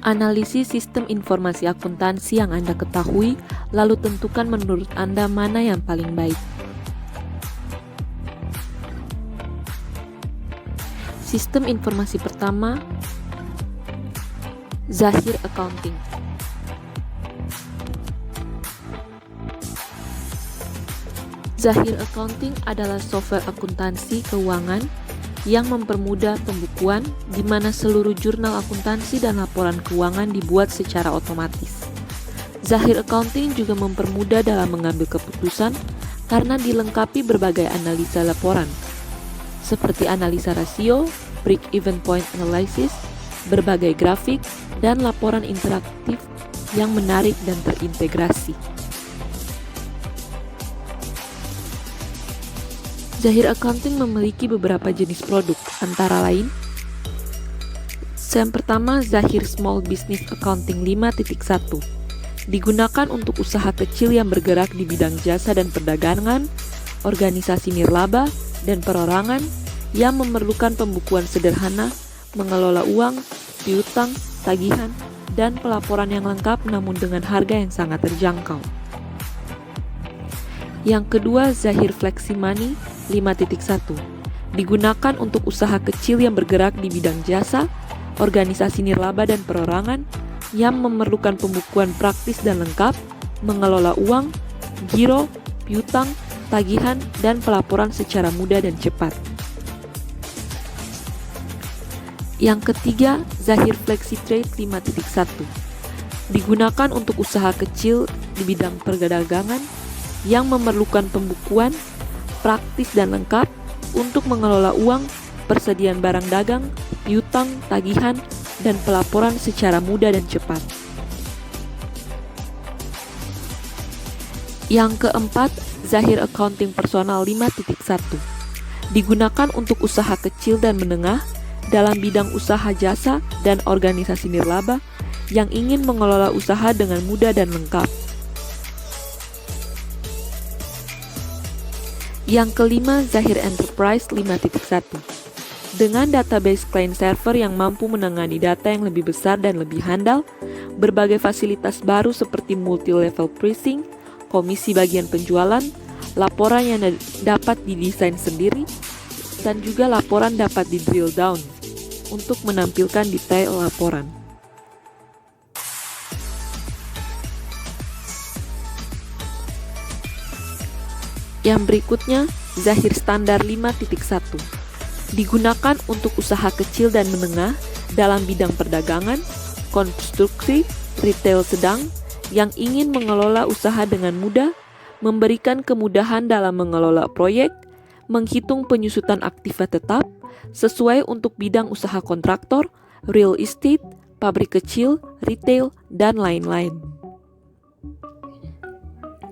Analisis sistem informasi akuntansi yang Anda ketahui, lalu tentukan menurut Anda mana yang paling baik. Sistem informasi pertama, Zahir Accounting. Zahir Accounting adalah software akuntansi keuangan yang mempermudah pembukuan, di mana seluruh jurnal akuntansi dan laporan keuangan dibuat secara otomatis. Zahir Accounting juga mempermudah dalam mengambil keputusan karena dilengkapi berbagai analisa laporan, seperti analisa rasio, break-even point analysis, berbagai grafik, dan laporan interaktif yang menarik dan terintegrasi. Zahir Accounting memiliki beberapa jenis produk, antara lain yang pertama, Zahir Small Business Accounting 5.1. Digunakan untuk usaha kecil yang bergerak di bidang jasa dan perdagangan, organisasi nirlaba, dan perorangan yang memerlukan pembukuan sederhana, mengelola uang, piutang, tagihan, dan pelaporan yang lengkap namun dengan harga yang sangat terjangkau. Yang kedua, Zahir Flexi Money 5.1. Digunakan untuk usaha kecil yang bergerak di bidang jasa, organisasi nirlaba dan perorangan yang memerlukan pembukuan praktis dan lengkap, mengelola uang, giro, piutang, tagihan, dan pelaporan secara mudah dan cepat. Yang ketiga, Zahir Flexi Trade 5.1. Digunakan untuk usaha kecil di bidang perdagangan yang memerlukan pembukuan praktis dan lengkap untuk mengelola uang, persediaan barang dagang, piutang, tagihan, dan pelaporan secara mudah dan cepat. Yang keempat, Zahir Accounting Personal 5.1. Digunakan untuk usaha kecil dan menengah dalam bidang usaha jasa dan organisasi nirlaba yang ingin mengelola usaha dengan mudah dan lengkap. Yang kelima, Zahir Enterprise 5.1. Dengan database client server yang mampu menangani data yang lebih besar dan lebih handal, berbagai fasilitas baru seperti multi-level pricing, komisi bagian penjualan, laporan yang dapat didesain sendiri, dan juga laporan dapat di-drill down untuk menampilkan detail laporan. Yang berikutnya, Zahir Standar 5.1. Digunakan untuk usaha kecil dan menengah dalam bidang perdagangan, konstruksi, retail sedang yang ingin mengelola usaha dengan mudah, memberikan kemudahan dalam mengelola proyek, menghitung penyusutan aktiva tetap, sesuai untuk bidang usaha kontraktor, real estate, pabrik kecil, retail, dan lain-lain.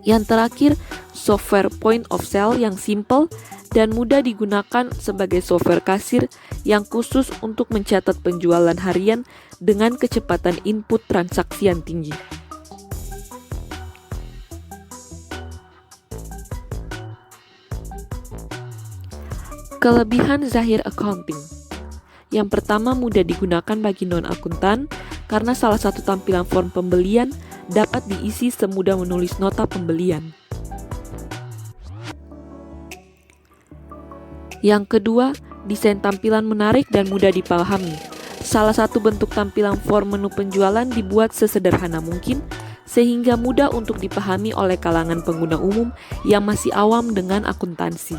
Yang terakhir, software point of sale yang simple dan mudah digunakan sebagai software kasir yang khusus untuk mencatat penjualan harian dengan kecepatan input transaksi yang tinggi. Kelebihan Zahir Accounting. Yang pertama, mudah digunakan bagi non-akuntan karena salah satu tampilan form pembelian dapat diisi semudah menulis nota pembelian. Yang kedua, desain tampilan menarik dan mudah dipahami. Salah satu bentuk tampilan form menu penjualan dibuat sesederhana mungkin, sehingga mudah untuk dipahami oleh kalangan pengguna umum yang masih awam dengan akuntansi.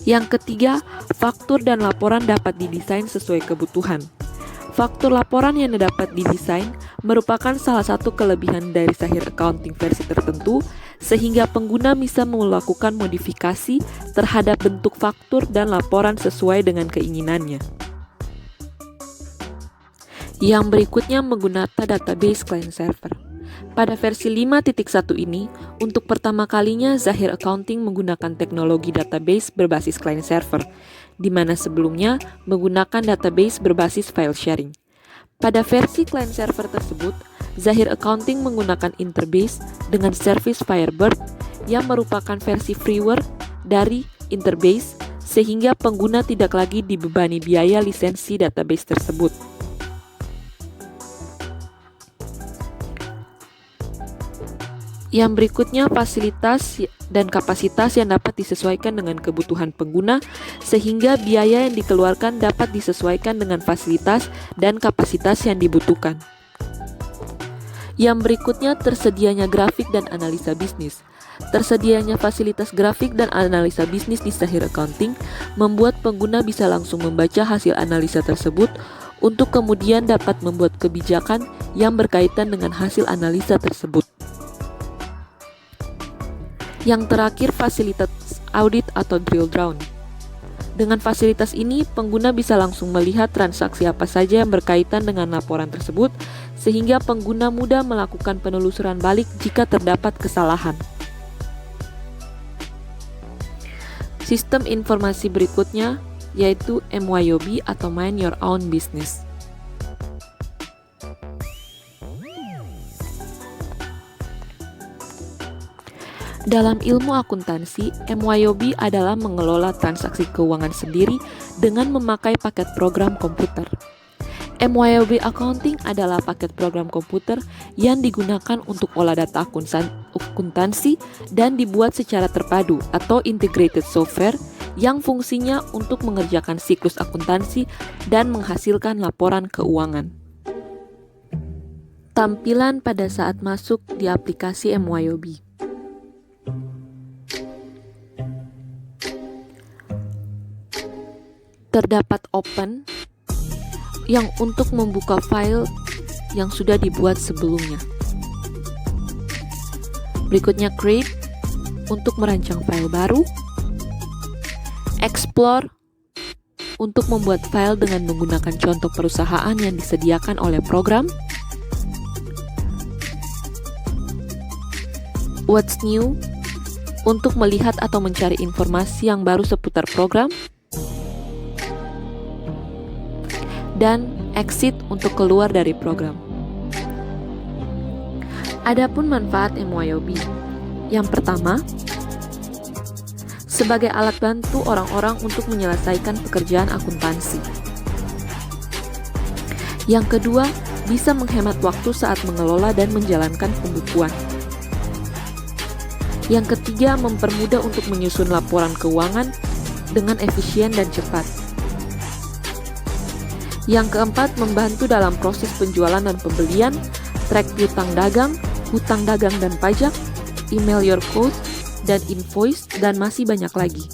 Yang ketiga, faktur dan laporan dapat didesain sesuai kebutuhan. Faktur laporan yang dapat didesain merupakan salah satu kelebihan dari Zahir Accounting versi tertentu, sehingga pengguna bisa melakukan modifikasi terhadap bentuk faktur dan laporan sesuai dengan keinginannya. Yang berikutnya, menggunakan database client server. Pada versi 5.1 ini, untuk pertama kalinya Zahir Accounting menggunakan teknologi database berbasis client server, di mana sebelumnya menggunakan database berbasis file sharing. Pada versi client server tersebut, Zahir Accounting menggunakan Interbase dengan service Firebird yang merupakan versi freeware dari Interbase, sehingga pengguna tidak lagi dibebani biaya lisensi database tersebut. Yang berikutnya, fasilitas dan kapasitas yang dapat disesuaikan dengan kebutuhan pengguna, sehingga biaya yang dikeluarkan dapat disesuaikan dengan fasilitas dan kapasitas yang dibutuhkan. Yang berikutnya, tersedianya grafik dan analisa bisnis. Tersedianya fasilitas grafik dan analisa bisnis di Zahir Accounting membuat pengguna bisa langsung membaca hasil analisa tersebut untuk kemudian dapat membuat kebijakan yang berkaitan dengan hasil analisa tersebut. Yang terakhir, fasilitas audit atau drill down. Dengan fasilitas ini, pengguna bisa langsung melihat transaksi apa saja yang berkaitan dengan laporan tersebut, sehingga pengguna mudah melakukan penelusuran balik jika terdapat kesalahan. Sistem informasi berikutnya yaitu MYOB atau Mind Your Own Business. Dalam ilmu akuntansi, MYOB adalah mengelola transaksi keuangan sendiri dengan memakai paket program komputer. MYOB Accounting adalah paket program komputer yang digunakan untuk olah data akuntansi dan dibuat secara terpadu atau integrated software yang fungsinya untuk mengerjakan siklus akuntansi dan menghasilkan laporan keuangan. Tampilan pada saat masuk di aplikasi MYOB. Terdapat open yang untuk membuka file yang sudah dibuat sebelumnya. Berikutnya create untuk merancang file baru. Explore untuk membuat file dengan menggunakan contoh perusahaan yang disediakan oleh program. What's new untuk melihat atau mencari informasi yang baru seputar program. Dan exit untuk keluar dari program. Adapun manfaat MYOB. Yang pertama, sebagai alat bantu orang-orang untuk menyelesaikan pekerjaan akuntansi. Yang kedua, bisa menghemat waktu saat mengelola dan menjalankan pembukuan. Yang ketiga, mempermudah untuk menyusun laporan keuangan dengan efisien dan cepat. Yang keempat, membantu dalam proses penjualan dan pembelian, track piutang dagang dan pajak, email your code, dan invoice, dan masih banyak lagi.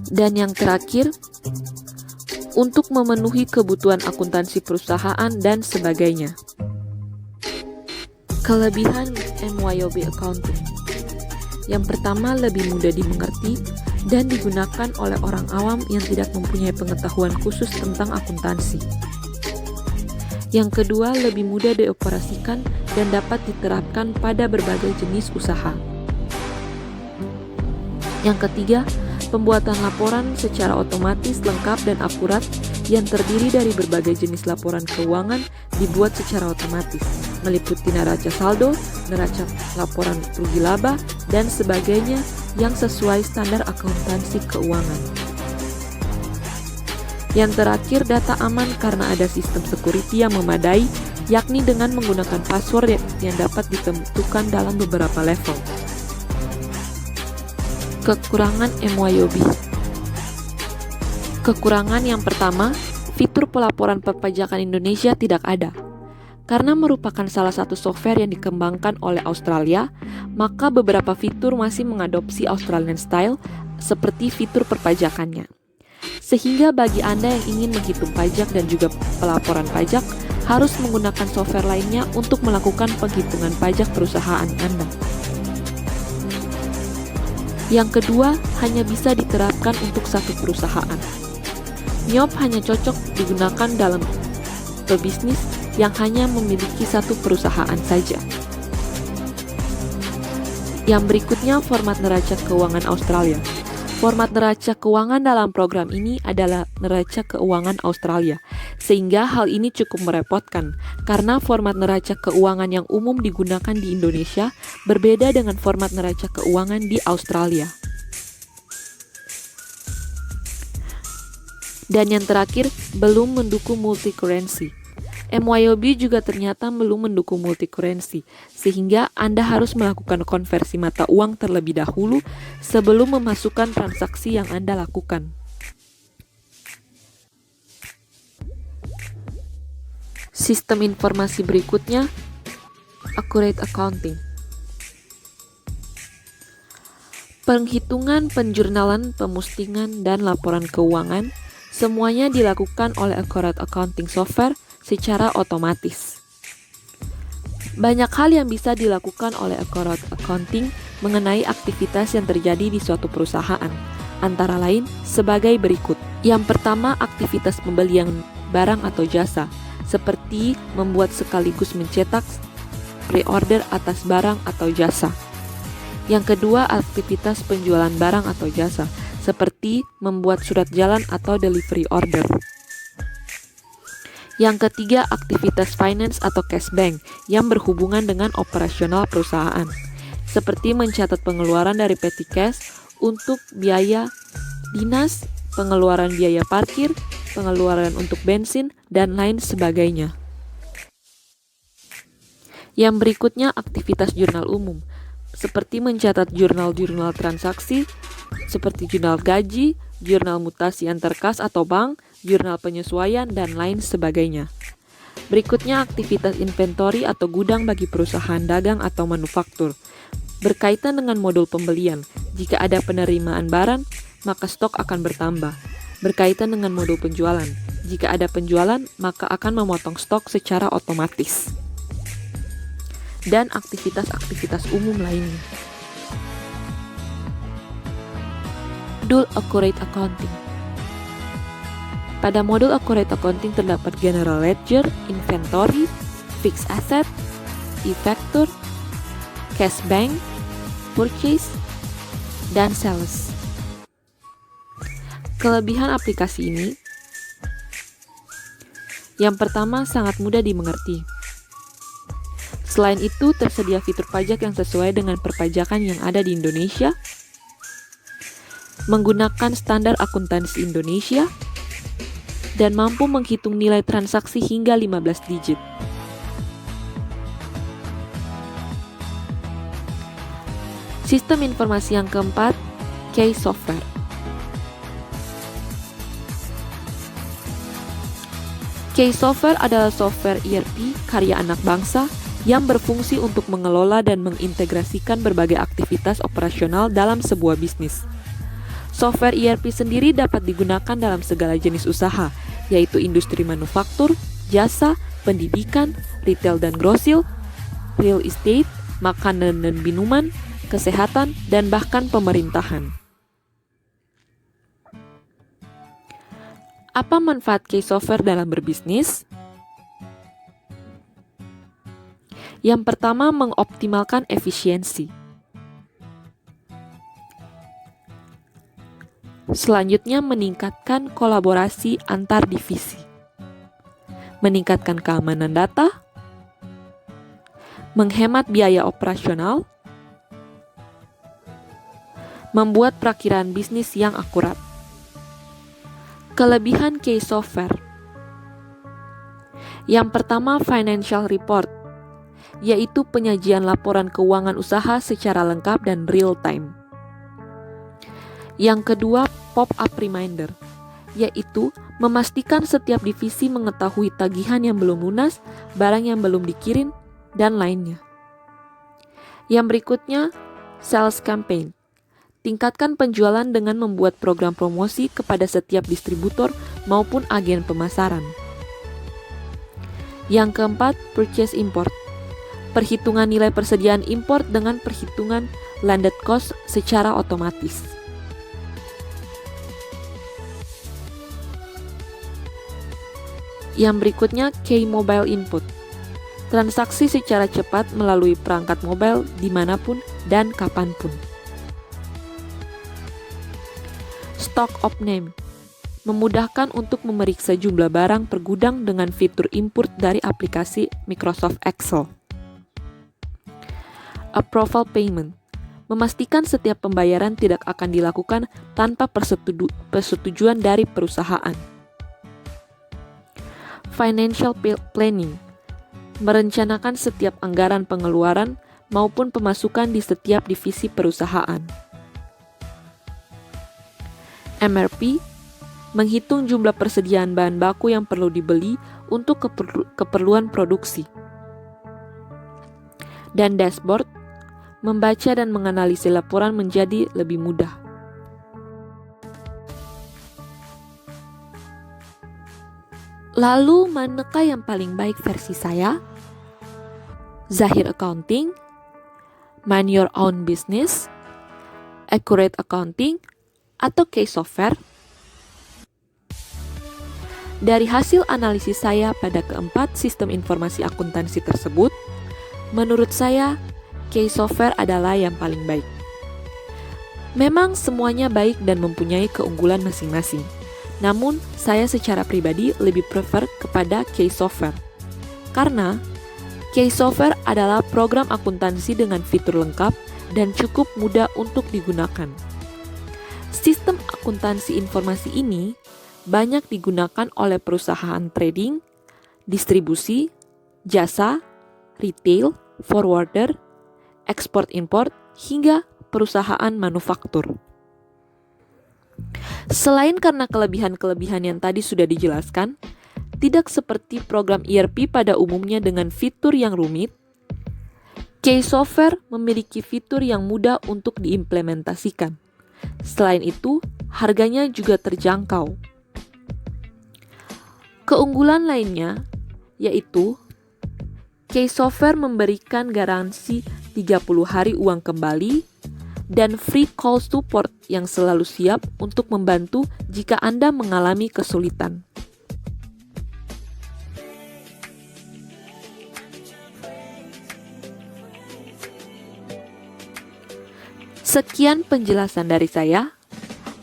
Dan yang terakhir, untuk memenuhi kebutuhan akuntansi perusahaan dan sebagainya. Kelebihan MYOB Accounting. Yang pertama, lebih mudah dimengerti dan digunakan oleh orang awam yang tidak mempunyai pengetahuan khusus tentang akuntansi. Yang kedua, lebih mudah dioperasikan dan dapat diterapkan pada berbagai jenis usaha. Yang ketiga, pembuatan laporan secara otomatis lengkap dan akurat yang terdiri dari berbagai jenis laporan keuangan dibuat secara otomatis, meliputi neraca saldo, neraca laporan rugi laba, dan sebagainya yang sesuai standar akuntansi keuangan. Yang terakhir, data aman karena ada sistem security yang memadai, yakni dengan menggunakan password yang dapat ditentukan dalam beberapa level. Kekurangan MYOB. Kekurangan yang pertama, fitur pelaporan perpajakan Indonesia tidak ada. Karena merupakan salah satu software yang dikembangkan oleh Australia, maka beberapa fitur masih mengadopsi Australian style seperti fitur perpajakannya. Sehingga bagi Anda yang ingin menghitung pajak dan juga pelaporan pajak, harus menggunakan software lainnya untuk melakukan penghitungan pajak perusahaan Anda. Yang kedua, hanya bisa diterapkan untuk satu perusahaan. MYOB hanya cocok digunakan dalam pebisnis yang hanya memiliki satu perusahaan saja. Yang berikutnya, format neraca keuangan Australia. Format neraca keuangan dalam program ini adalah neraca keuangan Australia, sehingga hal ini cukup merepotkan karena format neraca keuangan yang umum digunakan di Indonesia berbeda dengan format neraca keuangan di Australia. Dan yang terakhir, belum mendukung multi-currency. MYOB juga ternyata belum mendukung multi-currency, sehingga Anda harus melakukan konversi mata uang terlebih dahulu sebelum memasukkan transaksi yang Anda lakukan. Sistem informasi berikutnya, accurate accounting. Penghitungan, penjurnalan, pemustingan, dan laporan keuangan semuanya dilakukan oleh accurate accounting software secara otomatis. Banyak hal yang bisa dilakukan oleh accurate accounting mengenai aktivitas yang terjadi di suatu perusahaan, antara lain sebagai berikut. Yang pertama, aktivitas pembelian barang atau jasa, seperti membuat sekaligus mencetak pre-order atas barang atau jasa. Yang kedua, aktivitas penjualan barang atau jasa, seperti membuat surat jalan atau delivery order. Yang ketiga, aktivitas finance atau cash bank yang berhubungan dengan operasional perusahaan, seperti mencatat pengeluaran dari petty cash untuk biaya dinas, pengeluaran biaya parkir, pengeluaran untuk bensin, dan lain sebagainya. Yang berikutnya, aktivitas jurnal umum, seperti mencatat jurnal-jurnal transaksi, seperti jurnal gaji, jurnal mutasi antar kas atau bank, jurnal penyesuaian, dan lain sebagainya. Berikutnya, aktivitas inventory atau gudang bagi perusahaan dagang atau manufaktur. Berkaitan dengan modul pembelian, jika ada penerimaan barang, maka stok akan bertambah. Berkaitan dengan modul penjualan, jika ada penjualan, maka akan memotong stok secara otomatis. Dan aktivitas-aktivitas umum lainnya. Modul Accurate Accounting. Pada modul Accurate Accounting terdapat General Ledger, Inventory, Fixed Asset, E-Factor, Cash Bank, Purchase, dan Sales. Kelebihan aplikasi ini, yang pertama sangat mudah dimengerti. Selain itu, tersedia fitur pajak yang sesuai dengan perpajakan yang ada di Indonesia, menggunakan standar akuntansi Indonesia, dan mampu menghitung nilai transaksi hingga 15 digit. Sistem informasi yang keempat, Key Software. Key Software adalah software ERP karya anak bangsa yang berfungsi untuk mengelola dan mengintegrasikan berbagai aktivitas operasional dalam sebuah bisnis. Software ERP sendiri dapat digunakan dalam segala jenis usaha, yaitu industri manufaktur, jasa, pendidikan, retail dan grosil, real estate, makanan dan minuman, kesehatan, dan bahkan pemerintahan. Apa manfaat Key Software dalam berbisnis? Yang pertama, mengoptimalkan efisiensi. Selanjutnya, meningkatkan kolaborasi antar divisi, meningkatkan keamanan data, menghemat biaya operasional, membuat perakiraan bisnis yang akurat. Kelebihan Key Software. Yang pertama, financial report, yaitu penyajian laporan keuangan usaha secara lengkap dan real time. Yang kedua, pop-up reminder, yaitu memastikan setiap divisi mengetahui tagihan yang belum lunas, barang yang belum dikirim, dan lainnya. Yang berikutnya, sales campaign. Tingkatkan penjualan dengan membuat program promosi kepada setiap distributor maupun agen pemasaran. Yang keempat, purchase import. Perhitungan nilai persediaan import dengan perhitungan landed cost secara otomatis. Yang berikutnya, Key Mobile Input. Transaksi secara cepat melalui perangkat mobile dimanapun dan kapanpun. Stock of name. memudahkan untuk memeriksa jumlah barang per gudang dengan fitur import dari aplikasi Microsoft Excel. Approval payment, memastikan setiap pembayaran tidak akan dilakukan tanpa persetujuan dari perusahaan. Financial planning, merencanakan setiap anggaran pengeluaran maupun pemasukan di setiap divisi perusahaan. MRP, menghitung jumlah persediaan bahan baku yang perlu dibeli untuk keperluan produksi. Dan dashboard, membaca dan menganalisis laporan menjadi lebih mudah. Lalu, manakah yang paling baik versi saya? Zahir Accounting, Mind Your Own Business, Accurate Accounting, atau Case Software? Dari hasil analisis saya pada keempat sistem informasi akuntansi tersebut, menurut saya, Case Software adalah yang paling baik. Memang semuanya baik dan mempunyai keunggulan masing-masing. Namun, saya secara pribadi lebih prefer kepada Case Software. Karena, Case Software adalah program akuntansi dengan fitur lengkap dan cukup mudah untuk digunakan. Sistem akuntansi informasi ini banyak digunakan oleh perusahaan trading, distribusi, jasa, retail, forwarder, ekspor-impor, hingga perusahaan manufaktur. Selain karena kelebihan-kelebihan yang tadi sudah dijelaskan, tidak seperti program ERP pada umumnya dengan fitur yang rumit, Case Software memiliki fitur yang mudah untuk diimplementasikan. Selain itu, harganya juga terjangkau. Keunggulan lainnya yaitu Case Software memberikan garansi 30 hari uang kembali dan free call support yang selalu siap untuk membantu jika Anda mengalami kesulitan. Sekian penjelasan dari saya.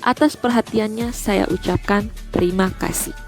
Atas perhatiannya saya ucapkan terima kasih.